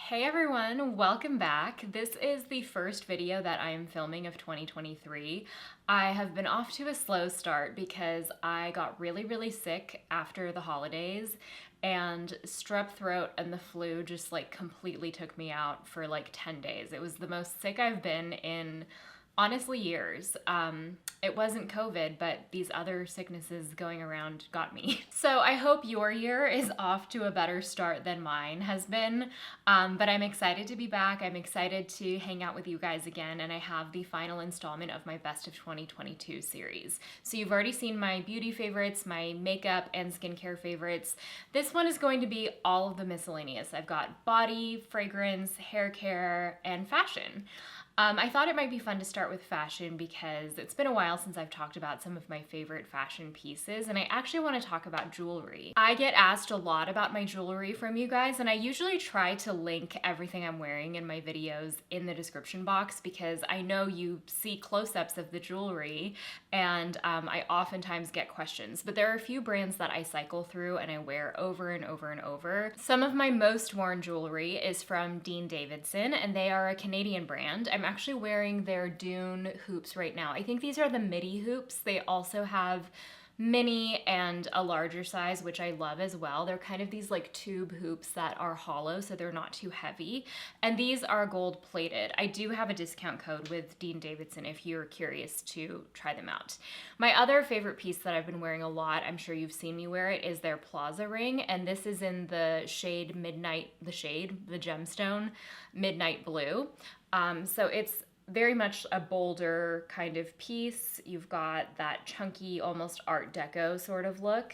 Hey everyone, welcome back. This is the first video that I am filming of 2023. I have been off to a slow start because I got really sick after the holidays, and strep throat and the flu just completely took me out for 10 days. It was the most sick I've been in honestly years. It wasn't COVID, but these other sicknesses going around got me. So I hope your year is off to a better start than mine has been. But I'm excited to be back. I'm excited to hang out with you guys again. And I have the final installment of my Best of 2022 series. So you've already seen my beauty favorites, my makeup and skincare favorites. This one is going to be all of the miscellaneous. I've got body, fragrance, hair care, and fashion. I thought it might be fun to start with fashion because it's been a while since I've talked about some of my favorite fashion pieces, and I actually want to talk about jewelry. I get asked a lot about my jewelry from you guys, and I usually try to link everything I'm wearing in my videos in the description box because I know you see close-ups of the jewelry, and I oftentimes get questions. But there are a few brands that I cycle through and I wear over and over and over. Some of my most worn jewelry is from Dean Davidson, and they are a Canadian brand. I'm actually wearing their Dune hoops right now. I think these are the midi hoops. They also have mini and a larger size, which I love as well. They're kind of these tube hoops that are hollow, so they're not too heavy. And these are gold plated. I do have a discount code with Dean Davidson if you're curious to try them out. My other favorite piece that I've been wearing a lot, I'm sure you've seen me wear it, is their Plaza ring. And this is in the shade the gemstone midnight blue. So it's very much a bolder kind of piece. You've got that chunky, almost Art Deco sort of look,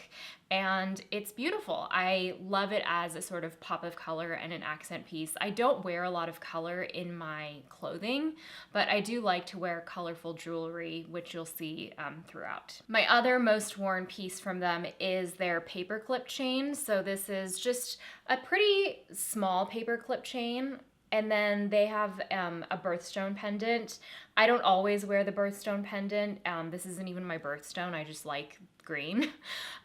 and it's beautiful. I love it as a sort of pop of color and an accent piece. I don't wear a lot of color in my clothing, but I do like to wear colorful jewelry, which you'll see throughout. My other most worn piece from them is their paperclip chain. So this is just a pretty small paperclip chain. And then they have a birthstone pendant. I don't always wear the birthstone pendant. This isn't even my birthstone. I just like green.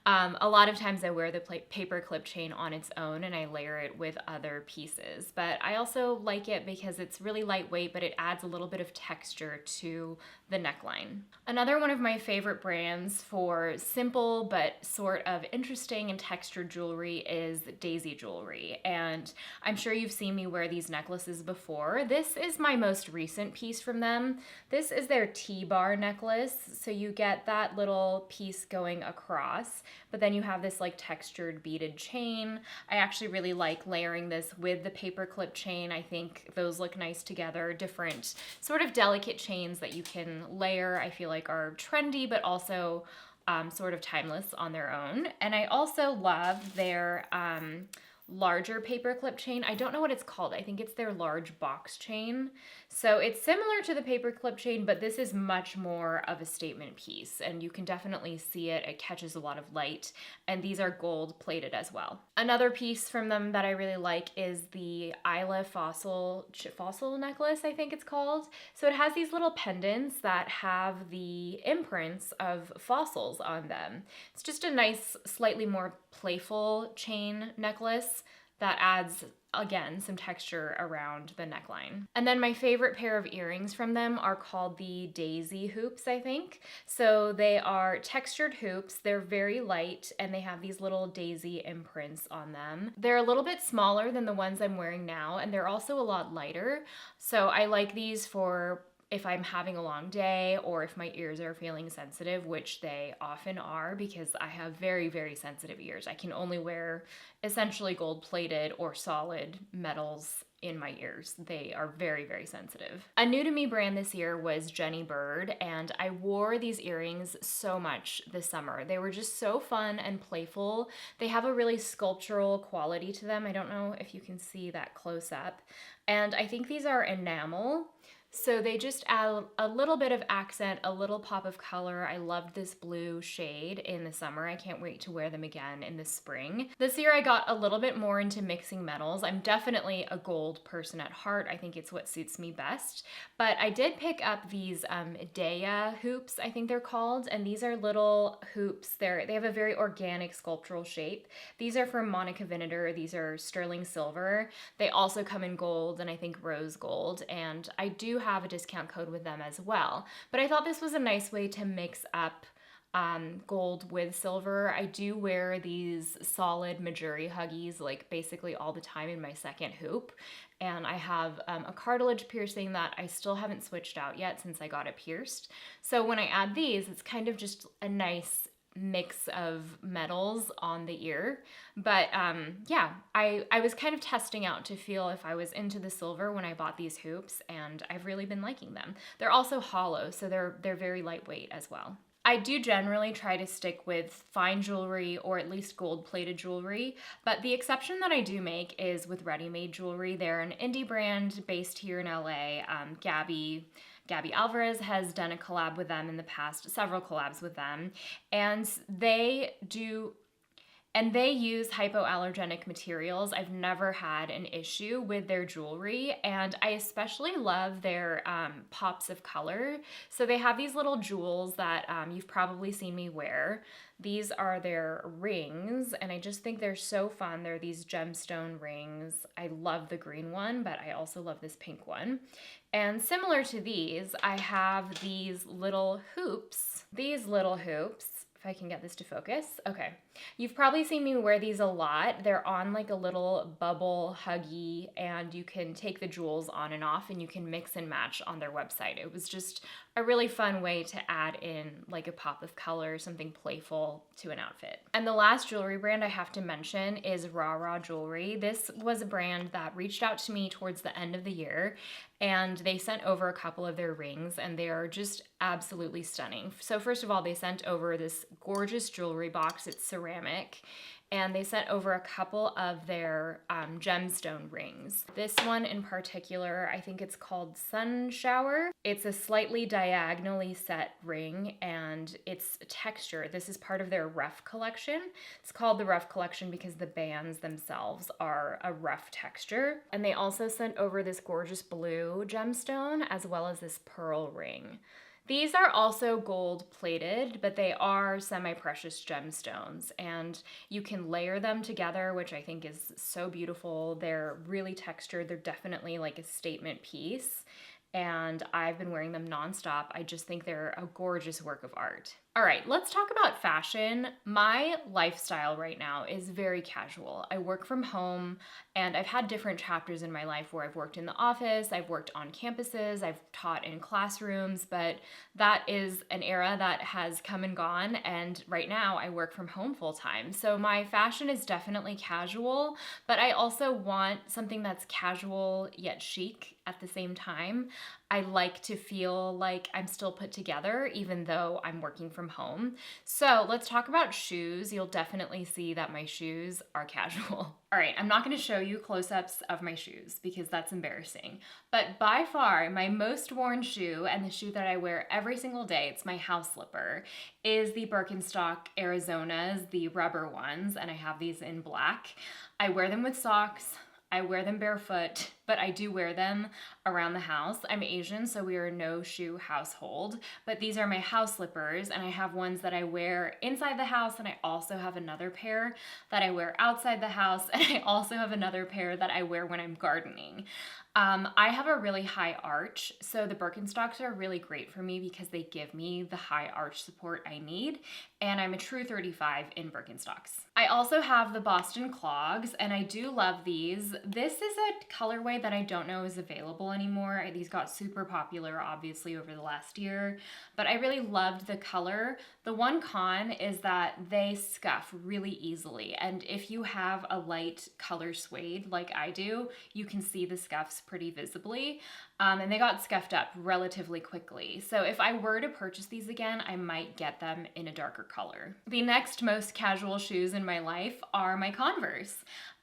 A lot of times I wear the paper clip chain on its own and I layer it with other pieces. But I also like it because it's really lightweight, but it adds a little bit of texture to the neckline. Another one of my favorite brands for simple but sort of interesting and textured jewelry is Daisy Jewelry. And I'm sure you've seen me wear these necklaces before. This is my most recent piece from them. This is their T-bar necklace. So you get that little piece going across, but then you have this textured beaded chain. I actually really like layering this with the paper clip chain. I think those look nice together. Different sort of delicate chains that you can layer, I feel like are trendy, but also sort of timeless on their own. And I also love their larger paper clip chain. I don't know what it's called. I think it's their large box chain. So it's similar to the paper clip chain, but this is much more of a statement piece, and you can definitely see it. It catches a lot of light, and these are gold plated as well. Another piece from them that I really like is the Isla fossil necklace, I think it's called. So it has these little pendants that have the imprints of fossils on them. It's just a nice, slightly more playful chain necklace that adds, again, some texture around the neckline. And then my favorite pair of earrings from them are called the Daisy hoops, I think. So they are textured hoops. They're very light, and they have these little daisy imprints on them. They're a little bit smaller than the ones I'm wearing now, and they're also a lot lighter. So I like these for if I'm having a long day or if my ears are feeling sensitive, which they often are because I have very sensitive ears. I can only wear essentially gold-plated or solid metals in my ears. They are very sensitive. A new to me brand this year was Jenny Bird, and I wore these earrings so much this summer. They were just so fun and playful. They have a really sculptural quality to them. I don't know if you can see that close up. And I think these are enamel. So they just add a little bit of accent, a little pop of color. I loved this blue shade in the summer. I can't wait to wear them again in the spring. This year I got a little bit more into mixing metals. I'm definitely a gold person at heart. I think it's what suits me best. But I did pick up these Daya hoops, I think they're called, and these are little hoops. They have a very organic sculptural shape. These are from Monica Vinader. These are sterling silver. They also come in gold and I think rose gold, and I do have a discount code with them as well. But I thought this was a nice way to mix up gold with silver. I do wear these solid Majuri Huggies like basically all the time in my second hoop. And I have a cartilage piercing that I still haven't switched out yet since I got it pierced. So when I add these, it's kind of just a nice mix of metals on the ear. But yeah, I was kind of testing out to feel if I was into the silver when I bought these hoops, and I've really been liking them. They're also hollow, so they're very lightweight as well. I do generally try to stick with fine jewelry or at least gold-plated jewelry, but the exception that I do make is with ready-made jewelry. They're an indie brand based here in LA. Gabby Alvarez has done a collab with them in the past, several collabs with them, and they use hypoallergenic materials. I've never had an issue with their jewelry, and I especially love their pops of color. So they have these little jewels that you've probably seen me wear. These are their rings, and I just think they're so fun. They're these gemstone rings. I love the green one, but I also love this pink one. And similar to these, I have these little hoops. If I can get this to focus. Okay. You've probably seen me wear these a lot. They're on like a little bubble huggy, and you can take the jewels on and off, and you can mix and match on their website. It was just a really fun way to add in like a pop of color, something playful to an outfit. And the last jewelry brand I have to mention is Raw Raw Jewelry. This was a brand that reached out to me towards the end of the year, and they sent over a couple of their rings, and they are just absolutely stunning. So first of all, they sent over this gorgeous jewelry box. It's ceramic, and they sent over a couple of their gemstone rings. This one in particular, I think it's called Sun Shower. It's a slightly diagonally set ring, and it's texture. This is part of their rough collection. It's called the rough collection because the bands themselves are a rough texture. And they also sent over this gorgeous blue gemstone as well as this pearl ring. These are also gold plated, but they are semi-precious gemstones, and you can layer them together, which I think is so beautiful. They're really textured. They're definitely like a statement piece, and I've been wearing them nonstop. I just think they're a gorgeous work of art. All right, let's talk about fashion. My lifestyle right now is very casual. I work from home, and I've had different chapters in my life where I've worked in the office, I've worked on campuses, I've taught in classrooms, but that is an era that has come and gone, and right now I work from home full time. So my fashion is definitely casual, but I also want something that's casual yet chic at the same time. I like to feel like I'm still put together even though I'm working from home. So let's talk about shoes. You'll definitely see that my shoes are casual. All right, I'm not gonna show you close-ups of my shoes because that's embarrassing. But by far, my most worn shoe, and the shoe that I wear every single day, it's my house slipper, is the Birkenstock Arizonas, the rubber ones, and I have these in black. I wear them with socks. I wear them barefoot, but I do wear them around the house. I'm Asian, so we are a no shoe household, but these are my house slippers, and I have ones that I wear inside the house, and I also have another pair that I wear outside the house, and I also have another pair that I wear when I'm gardening. I have a really high arch, so the Birkenstocks are really great for me because they give me the high arch support I need, and I'm a true 35 in Birkenstocks. I also have the Boston clogs, and I do love these. This is a colorway that I don't know is available anymore. These got super popular, obviously, over the last year, but I really loved the color. The one con is that they scuff really easily, and if you have a light color suede like I do, you can see the scuffs pretty visibly, and they got scuffed up relatively quickly. So if I were to purchase these again, I might get them in a darker color. The next most casual shoes in my life are my Converse.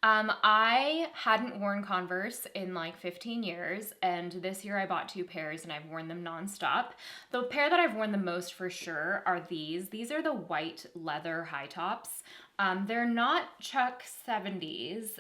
I hadn't worn Converse in like 15 years, and this year I bought 2 pairs and I've worn them nonstop. The pair that I've worn the most for sure are these. These are the white leather high tops. They're not Chuck 70s.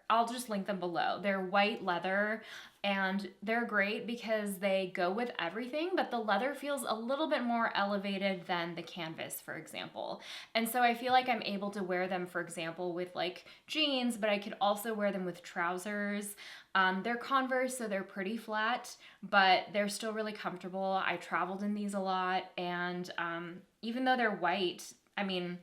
I'll just link them below. They're white leather and they're great because they go with everything, but the leather feels a little bit more elevated than the canvas, for example. And so I feel like I'm able to wear them, for example, with like jeans, but I could also wear them with trousers. They're Converse, so they're pretty flat, but they're still really comfortable. I traveled in these a lot, and even though they're white, I mean,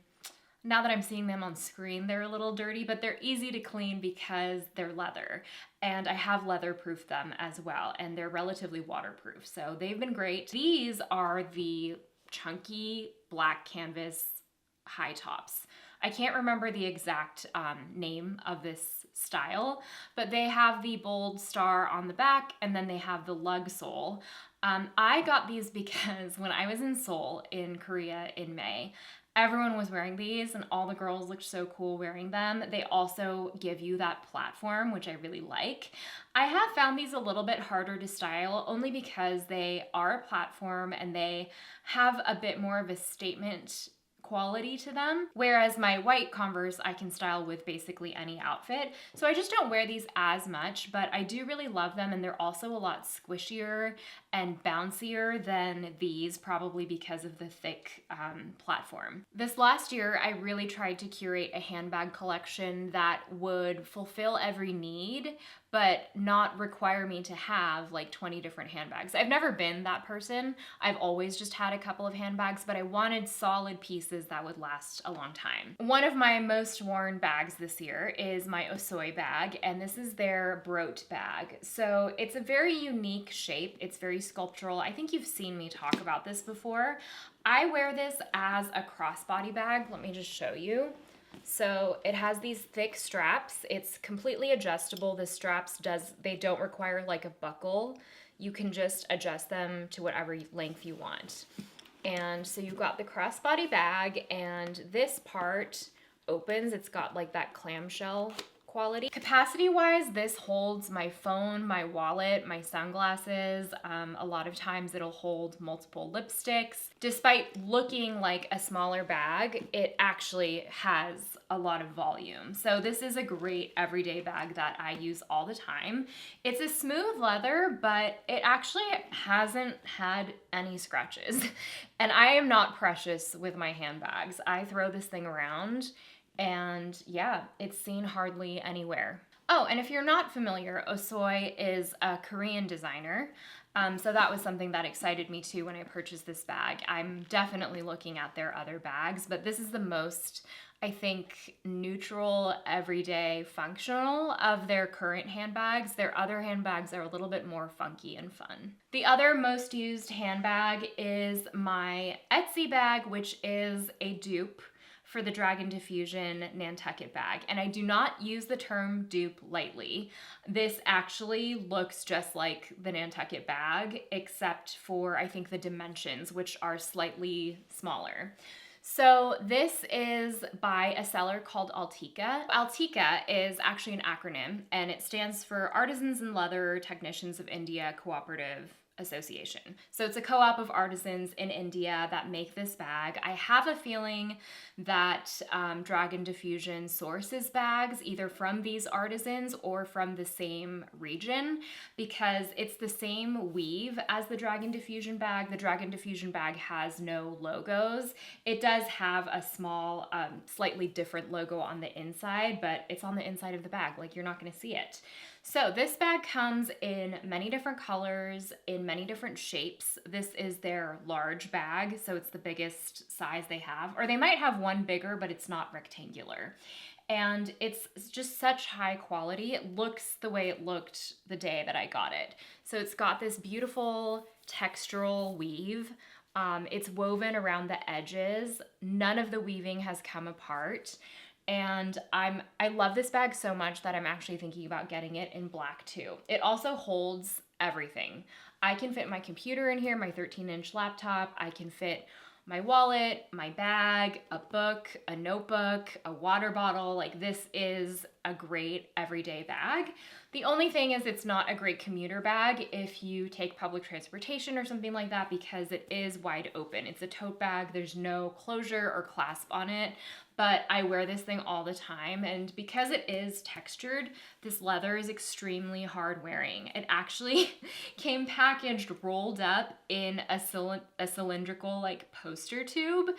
now that I'm seeing them on screen, they're a little dirty, but they're easy to clean because they're leather. And I have leather-proofed them as well, and they're relatively waterproof. So they've been great. These are the chunky black canvas high tops. I can't remember the exact name of this style, but they have the bold star on the back, and then they have the lug sole. I got these because when I was in Seoul in Korea in May, everyone was wearing these and all the girls looked so cool wearing them. They also give you that platform, which I really like. I have found these a little bit harder to style only because they are a platform and they have a bit more of a statement quality to them, whereas my white Converse I can style with basically any outfit. So I just don't wear these as much, but I do really love them, and they're also a lot squishier and bouncier than these, probably because of the thick platform. This last year I really tried to curate a handbag collection that would fulfill every need but not require me to have like 20 different handbags. I've never been that person. I've always just had a couple of handbags, but I wanted solid pieces that would last a long time. One of my most worn bags this year is my Osoi bag, and this is their Brote bag. So it's a very unique shape. It's very sculptural. I think you've seen me talk about this before. I wear this as a crossbody bag. Let me just show you. So it has these thick straps. It's completely adjustable. The straps they don't require like a buckle. You can just adjust them to whatever length you want. And so you've got the crossbody bag, and this part opens. It's got like that clamshell quality. Capacity wise, this holds my phone, my wallet, my sunglasses. A lot of times it'll hold multiple lipsticks. Despite looking like a smaller bag, it actually has a lot of volume. So this is a great everyday bag that I use all the time. It's a smooth leather, but it actually hasn't had any scratches. And I am not precious with my handbags. I throw this thing around, and yeah, it's seen hardly anywhere. Oh, and if you're not familiar, Osoi is a Korean designer. So that was something that excited me too when I purchased this bag. I'm definitely looking at their other bags, but this is the most, I think, neutral, everyday, functional of their current handbags. Their other handbags are a little bit more funky and fun. The other most used handbag is my Etsy bag, which is a dupe for the Dragon Diffusion Nantucket bag. And I do not use the term dupe lightly. This actually looks just like the Nantucket bag, except for, I think, the dimensions, which are slightly smaller. So this is by a seller called Altika. Altika is actually an acronym, and it stands for Artisans in Leather Technicians of India Cooperative Association. So it's a co-op of artisans in India that make this bag. I have a feeling that Dragon Diffusion sources bags either from these artisans or from the same region, because it's the same weave as the Dragon Diffusion bag. The Dragon Diffusion bag has no logos. It does have a small, slightly different logo on the inside, but it's on the inside of the bag. Like, you're not going to see it. So this bag comes in many different colors, in many different shapes. This is their large bag, so it's the biggest size they have. Or they might have one bigger, but it's not rectangular. And it's just such high quality. It looks the way it looked the day that I got it. So it's got this beautiful textural weave. It's woven around the edges. None of the weaving has come apart. And I love this bag so much that I'm actually thinking about getting it in black too. It also holds everything. I can fit my computer in here, my 13-inch laptop. I can fit my wallet, my bag, a book, a notebook, a water bottle. Like, this is a great everyday bag. The only thing is it's not a great commuter bag if you take public transportation or something like that, because it is wide open. It's a tote bag. There's no closure or clasp on it, but I wear this thing all the time, and because it is textured, this leather is extremely hard wearing. It actually came packaged rolled up in a cylindrical like poster tube,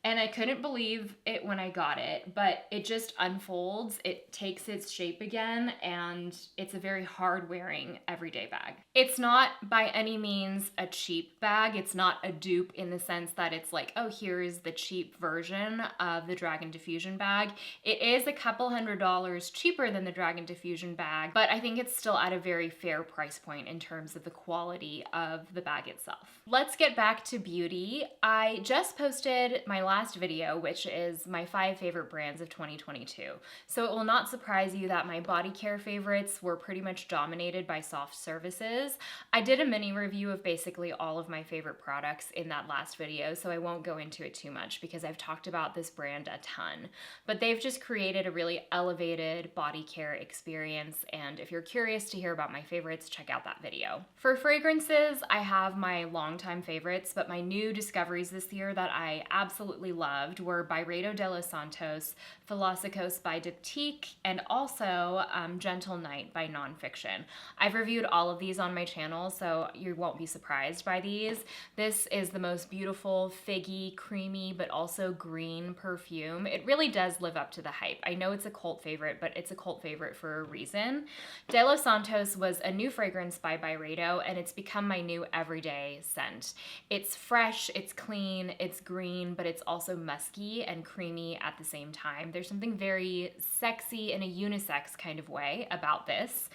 and I couldn't believe it when I got it, but it just unfolds, it takes its shape again, and it's a very hard-wearing everyday bag. It's not by any means a cheap bag. It's not a dupe in the sense that it's like, oh, here's the cheap version of the Dragon Diffusion bag. It is a couple $100s cheaper than the Dragon Diffusion bag, but I think it's still at a very fair price point in terms of the quality of the bag itself. Let's get back to beauty. I just posted my last video, which is my 5 favorite brands of 2022. So it will not surprise you that my body care favorites were pretty much dominated by soft services. I did a mini review of basically all of my favorite products in that last video, so I won't go into it too much because I've talked about this brand a ton. But they've just created a really elevated body care experience, and if you're curious to hear about my favorites, check out that video. For fragrances, I have my longtime favorites, but my new discoveries this year that I absolutely loved were Byredo de los Santos, Filosicos by Diptyque, and also Gentle Night by Nonfiction. I've reviewed all of these on my channel, so you won't be surprised by these. This is the most beautiful, figgy, creamy, but also green perfume. It really does live up to the hype. I know it's a cult favorite, but it's a cult favorite for a reason. De los Santos was a new fragrance by Byredo, and it's become my new everyday scent. It's fresh, it's clean, it's green, but it's also musky and creamy at the same time. There's something very sexy in a unisex kind of way about this.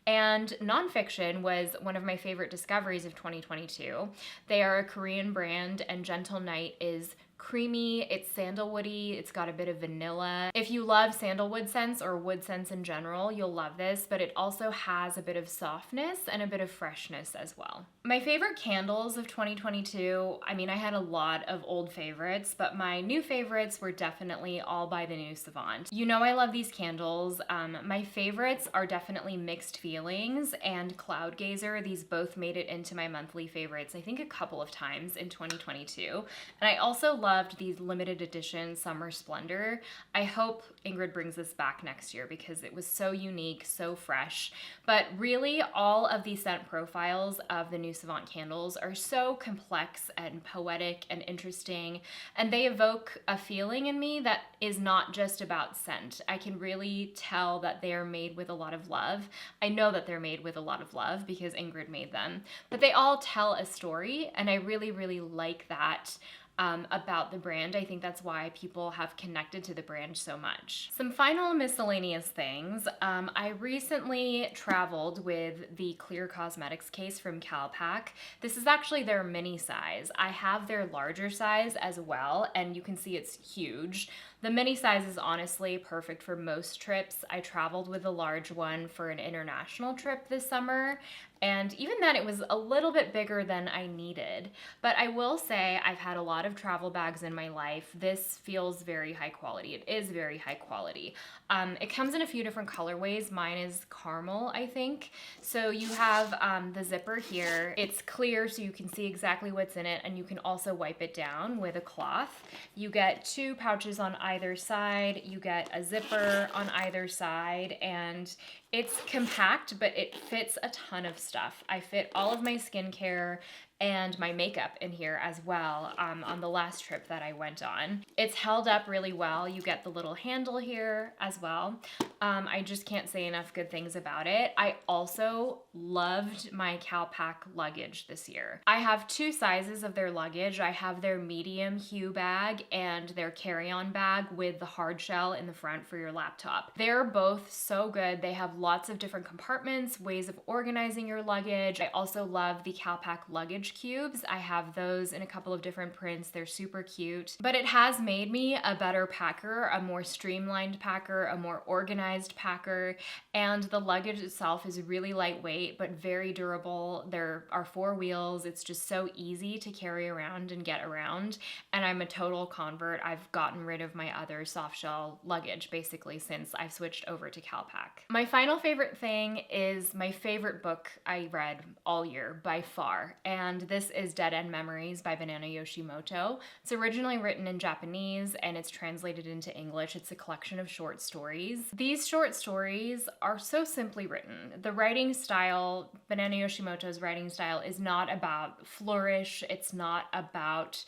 And Nonfiction was one of my favorite discoveries of 2022. They are a Korean brand, and Gentle Night is creamy, it's sandalwoody, it's got a bit of vanilla. If you love sandalwood scents or wood scents in general, you'll love this, but it also has a bit of softness and a bit of freshness as well. My favorite candles of 2022, I mean, I had a lot of old favorites, but my new favorites were definitely all by the new Savant. You know I love these candles. My favorites are definitely Mixed Feelings and Cloud Gazer. These both made it into my monthly favorites, I think a couple of times in 2022. And I also loved these limited edition Summer Splendor. I hope Ingrid brings this back next year because it was so unique, so fresh. But really, all of the scent profiles of the new Savant candles are so complex and poetic and interesting, and they evoke a feeling in me that is not just about scent. I can really tell that they are made with a lot of love. I know that they're made with a lot of love because Ingrid made them, but they all tell a story, and I really, really like that about the brand. I think that's why people have connected to the brand so much. Some final miscellaneous things. I recently traveled with the Clear Cosmetics case from Calpak. This is actually their mini size. I have their larger size as well, and you can see it's huge. The mini size is honestly perfect for most trips. I traveled with a large one for an international trip this summer, and even then it was a little bit bigger than I needed. But I will say I've had a lot of travel bags in my life. This feels very high quality. It is very high quality. It comes in a few different colorways. Mine is caramel, I think. So you have the zipper here. It's clear so you can see exactly what's in it, and you can also wipe it down with a cloth. You get 2 pouches on either side. You get a zipper on either side, and it's compact, but it fits a ton of stuff. I fit all of my skincare and my makeup in here as well on the last trip that I went on. It's held up really well. You get the little handle here as well. I just can't say enough good things about it. I also loved my Calpak luggage this year. I have 2 sizes of their luggage. I have their medium hue bag and their carry-on bag with the hard shell in the front for your laptop. They're both so good. They have lots of different compartments, ways of organizing your luggage. I also love the Calpak luggage luggage cubes. I have those in a couple of different prints. They're super cute. But it has made me a better packer, a more streamlined packer, a more organized packer, and the luggage itself is really lightweight but very durable. There are 4 wheels. It's just so easy to carry around and get around, and I'm a total convert. I've gotten rid of my other soft shell luggage basically since I've switched over to Calpac. My final favorite thing is my favorite book I read all year by far, and this is Dead End Memories by Banana Yoshimoto. It's originally written in Japanese and it's translated into English. It's a collection of short stories. These short stories are so simply written. The writing style, Banana Yoshimoto's writing style, is not about flourish. It's not about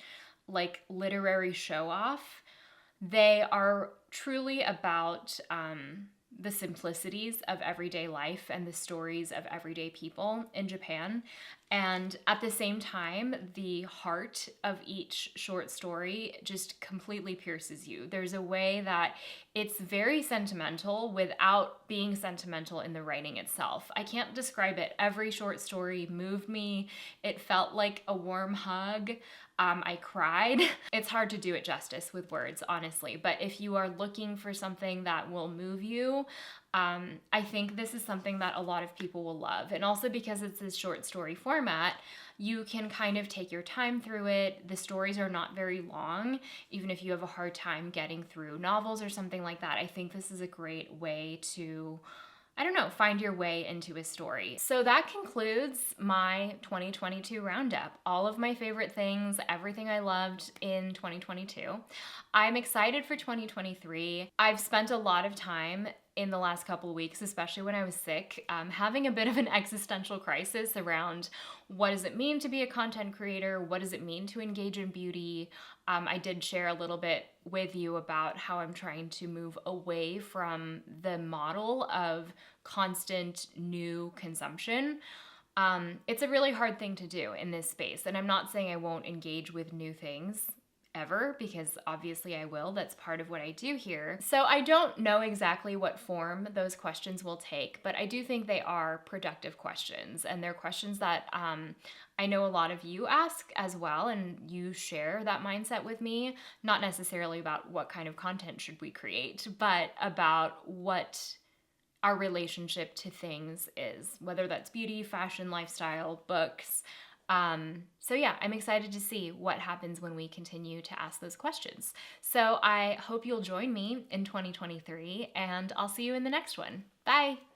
like literary show off. They are truly about the simplicities of everyday life and the stories of everyday people in Japan. And at the same time, the heart of each short story just completely pierces you. There's a way that it's very sentimental without being sentimental in the writing itself. I can't describe it. Every short story moved me. It felt like a warm hug. I cried. It's hard to do it justice with words, honestly, but if you are looking for something that will move you, I think this is something that a lot of people will love. And also because it's this short story format, you can kind of take your time through it. The stories are not very long, even if you have a hard time getting through novels or something like that. I think this is a great way to, I don't know, find your way into a story. So that concludes my 2022 roundup. All of my favorite things, everything I loved in 2022. I'm excited for 2023. I've spent a lot of time in the last couple of weeks, especially when I was sick, having a bit of an existential crisis around what does it mean to be a content creator? What does it mean to engage in beauty? I did share a little bit with you about how I'm trying to move away from the model of constant new consumption. It's a really hard thing to do in this space, and I'm not saying I won't engage with new things ever, because obviously I will. That's part of what I do here. So I don't know exactly what form those questions will take, but I do think they are productive questions, and they're questions that I know a lot of you ask as well, and you share that mindset with me, not necessarily about what kind of content should we create, but about what our relationship to things is, whether that's beauty, fashion, lifestyle, books. So yeah, I'm excited to see what happens when we continue to ask those questions. So I hope you'll join me in 2023, and I'll see you in the next one. Bye!